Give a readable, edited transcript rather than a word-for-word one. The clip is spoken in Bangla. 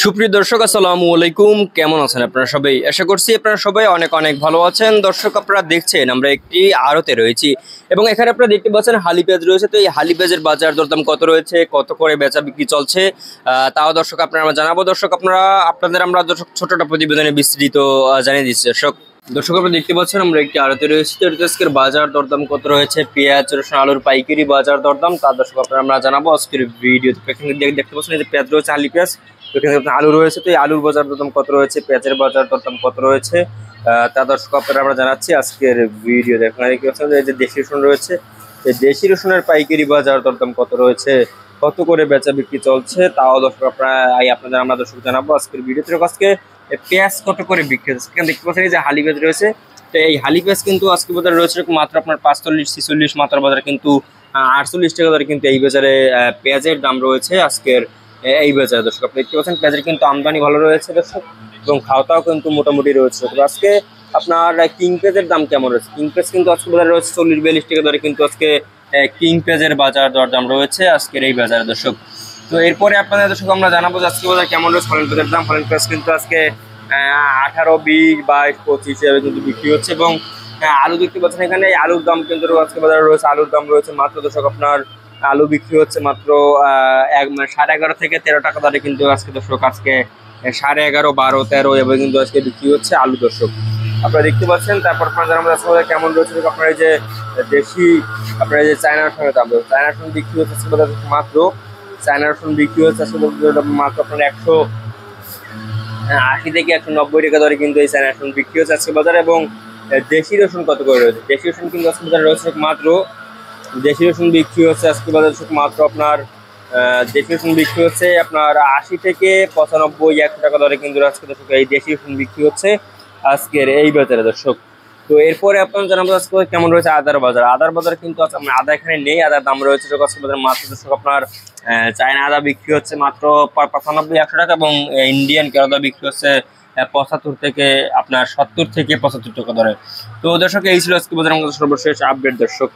সুপ্রিয় দর্শক, আসসালামু আলাইকুম। কেমন আছেন আপনারা সবাই? আশা করছি আপনারা সবাই অনেক অনেক ভালো আছেন। দর্শক, আপনারা দেখছেন আমরা একটি আড়তে রয়েছি এবং এখানে আপনারা দেখতে পাচ্ছেন হালি পেঁয়াজ রয়েছে। তো এই হালি পেঁয়াজের বাজার দরদাম কত রয়েছে, কত করে বেচা বিক্রি চলছে, তাও দর্শক আপনারা আমরা জানাবো। দর্শক, আমরা দর্শক ছোট একটা প্রতিবেদনে বিস্তৃত জানিয়ে দিচ্ছি। দর্শক আপনারা দেখতে পাচ্ছেন আমরা একটি আড়তে রয়েছি। তো আজকের বাজার দরদাম কত রয়েছে, পেঁয়াজ রসুন আলুর পাইকারি বাজার দরদাম তা দর্শক আপনারা আমরা জানাবো আজকের ভিডিওতে। এখানে দেখতে পাচ্ছেন এই যে পেঁয়াজ রয়েছে, হালি পেঁয়াজ, এখানে আলু রয়েছে। তো এই আলুর বাজার দরদাম কত রয়েছে, পেঁয়াজের বাজার দরদাম কত রয়েছে তা দর্শক আপনারা আমরা জানাচ্ছি আজকের ভিডিও। এখানে দেখতে পাচ্ছেন এই যে দেশি রসুন রয়েছে, এই দেশি রসুনের পাইকারি বাজার দরদাম কত রয়েছে, কত করে বেচা বিক্রি চলছে তাও দর্শক আপনাদের আমরা দর্শক জানাবো আজকের ভিডিওতে। আজকে পেঁয়াজ কত করে বিক্রি হচ্ছে এখানে দেখতে পাচ্ছেন এই যে হালি পেঁয়াজ রয়েছে। তো এই হালি পেঁয়াজ কিন্তু আজকে বাজারে রয়েছে মাত্র আপনার 45-46, মাত্র বাজারে কিন্তু 48 টাকা দরে কিন্তু এই বাজারে পেঁয়াজের দাম রয়েছে আজকের এই বাজারে। দর্শক আপনি দেখতে পাচ্ছেন পেঁয়াজের কিন্তু আমদানি ভালো রয়েছে দর্শক, এবং খাওয়াটাও কিন্তু মোটামুটি রয়েছে। তবে আজকে আপনার কিং পেঁয়াজের দাম কেমন রয়েছে? কিং পেঁয়াজ কিন্তু আজকে বাজারে রয়েছে 40-42 টাকা দরে কিন্তু আজকে কিং পেঁয়াজের বাজার দরদাম রয়েছে আজকের এই বাজারে দর্শক। তো এরপরে আপনাদের দর্শক আমরা জানাবো যে আজকে বাজার কেমন রয়েছে ফরেন পেঁয়াজের দাম। ফরেন পেঁয়াজ কিন্তু আজকে 18, 20, 22, 25 এভাবে কিন্তু বিক্রি হচ্ছে। এবং আলু দেখতে পাচ্ছেন এখানে আলুর দাম কিন্তু আজকে বাজারে রয়েছে, আলুর দাম রয়েছে মাত্র দর্শক আপনার আলু বিক্রি হচ্ছে মাত্র 11.5 থেকে 13 টাকা দরে কিন্তু আজকে দর্শক আজকে 11.5, 12, 13 এভাবে কিন্তু আজকে বিক্রি হচ্ছে আলু দর্শক আপনারা দেখতে পাচ্ছেন। তারপর আপনারা জানাবো আজকে বাজার কেমন রয়েছে। আপনার এই যে দেশি আপনার এই যে চায়না রসুনের দাম, চায়না রসুন বিক্রি হচ্ছে আজকে বাজারে মাত্র, চায়না রসুন বিক্রি হচ্ছে আজকে মাত্র আপনার 180 থেকে 190 টাকা দরে কিন্তু এই চায়না রসুন বিক্রি হচ্ছে আজকে বাজারে। এবং দেশি রসুন কত করে রয়েছে? দেশি রসুন কিন্তু আজকে বাজারে রয়েছে মাত্র, দেশি রসুন বিক্রি হচ্ছে আজকে বাজারে মাত্র আপনার দেশি রসুন বিক্রি হচ্ছে আপনার 80 থেকে 95, 100 টাকা দরে কিন্তু আজকে দর্শক এই দেশি রসুন বিক্রি হচ্ছে আজকের এই বাজারে দর্শক। তো এরপরে আপনারা জানাবো আজকে কেমন রয়েছে আদার বাজার। আদার বাজার কিন্তু আদা এখানে নেই, আদার দাম রয়েছে আজকে বাজারে মাত্র দর্শক আপনার চায়না আদা বিক্রি হচ্ছে মাত্র 95, 100 টাকা, এবং ইন্ডিয়ান কেরদা বিক্রি হচ্ছে 75 থেকে আপনার 70 থেকে 75 টাকা দরে। তো দর্শক এই ছিল আজকে বাজারের সর্বশেষ আপডেট দর্শক।